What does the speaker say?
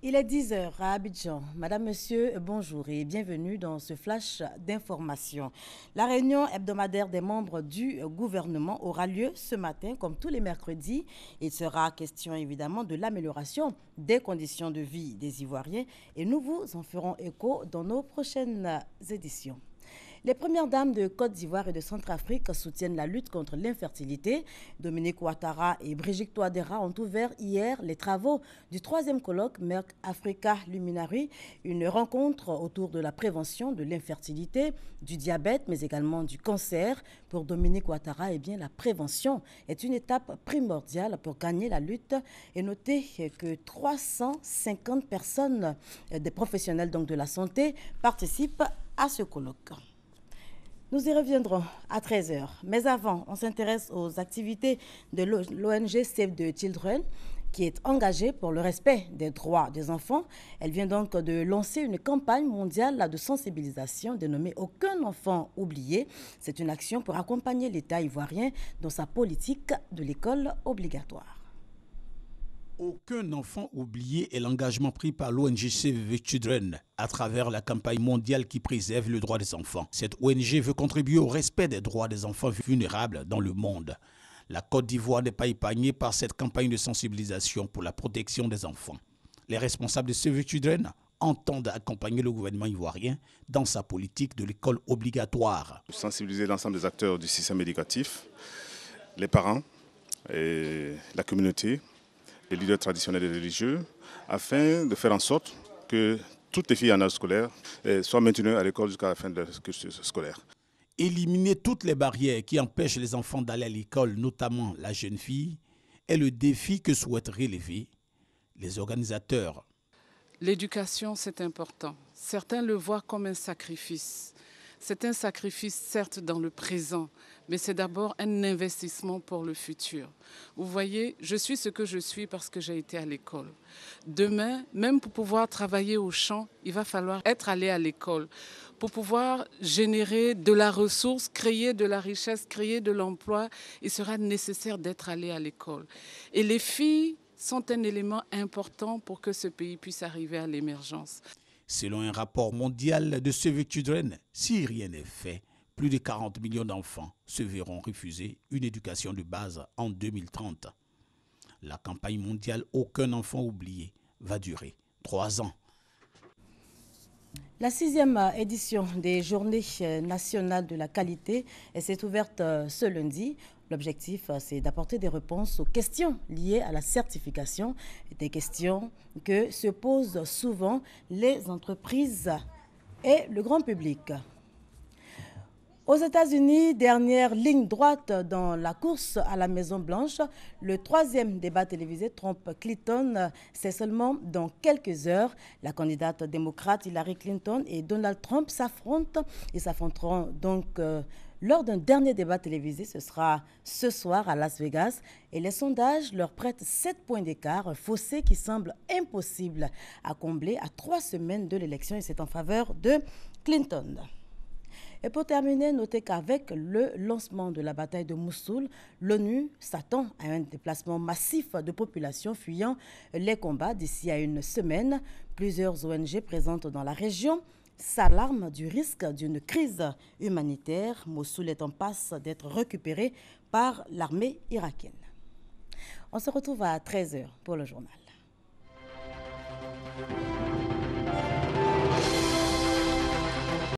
Il est 10 heures à Abidjan. Madame, Monsieur, bonjour et bienvenue dans ce flash d'information. La réunion hebdomadaire des membres du gouvernement aura lieu ce matin, comme tous les mercredis. Il sera question évidemment de l'amélioration des conditions de vie des Ivoiriens et nous vous en ferons écho dans nos prochaines éditions. Les premières dames de Côte d'Ivoire et de Centrafrique soutiennent la lutte contre l'infertilité. Dominique Ouattara et Brigitte Touadéra ont ouvert hier les travaux du 3e colloque Merck Africa Luminary, une rencontre autour de la prévention de l'infertilité, du diabète, mais également du cancer. Pour Dominique Ouattara, la prévention est une étape primordiale pour gagner la lutte. Et notez que 350 personnes, des professionnels donc de la santé, participent à ce colloque. Nous y reviendrons à 13 h. Mais avant, on s'intéresse aux activités de l'ONG Save the Children, qui est engagée pour le respect des droits des enfants. Elle vient donc de lancer une campagne mondiale de sensibilisation dénommée « Aucun enfant oublié ». C'est une action pour accompagner l'État ivoirien dans sa politique de l'école obligatoire. Aucun enfant oublié est l'engagement pris par l'ONG Save the Children à travers la campagne mondiale qui préserve le droit des enfants. Cette ONG veut contribuer au respect des droits des enfants vulnérables dans le monde. La Côte d'Ivoire n'est pas épargnée par cette campagne de sensibilisation pour la protection des enfants. Les responsables de Save the Children entendent accompagner le gouvernement ivoirien dans sa politique de l'école obligatoire. Sensibiliser l'ensemble des acteurs du système éducatif, les parents et la communauté, les leaders traditionnels et religieux, afin de faire en sorte que toutes les filles en âge scolaire soient maintenues à l'école jusqu'à la fin de leur cursus scolaire. Éliminer toutes les barrières qui empêchent les enfants d'aller à l'école, notamment la jeune fille, est le défi que souhaitent relever les organisateurs. L'éducation, c'est important. Certains le voient comme un sacrifice. C'est un sacrifice, certes, dans le présent, mais c'est d'abord un investissement pour le futur. Vous voyez, je suis ce que je suis parce que j'ai été à l'école. Demain, même pour pouvoir travailler au champ, il va falloir être allé à l'école. Pour pouvoir générer de la ressource, créer de la richesse, créer de l'emploi, il sera nécessaire d'être allé à l'école. Et les filles sont un élément important pour que ce pays puisse arriver à l'émergence. Selon un rapport mondial de Save the Children, si rien n'est fait, plus de 40 millions d'enfants se verront refuser une éducation de base en 2030. La campagne mondiale « Aucun enfant oublié » va durer 3 ans. La 6e édition des Journées nationales de la qualité s'est ouverte ce lundi. L'objectif, c'est d'apporter des réponses aux questions liées à la certification, des questions que se posent souvent les entreprises et le grand public. Aux États-Unis, dernière ligne droite dans la course à la Maison-Blanche, le 3e débat télévisé Trump-Clinton, c'est seulement dans quelques heures. La candidate démocrate Hillary Clinton et Donald Trump s'affrontent. Ils s'affronteront donc lors d'un dernier débat télévisé. Ce sera ce soir à Las Vegas. Et les sondages leur prêtent 7 points d'écart, un fossé qui semble impossible à combler à 3 semaines de l'élection. Et c'est en faveur de Clinton. Et pour terminer, notez qu'avec le lancement de la bataille de Mossoul, l'ONU s'attend à un déplacement massif de populations fuyant les combats d'ici à une semaine. Plusieurs ONG présentes dans la région s'alarment du risque d'une crise humanitaire. Mossoul est en passe d'être récupéré par l'armée irakienne. On se retrouve à 13 h pour le journal.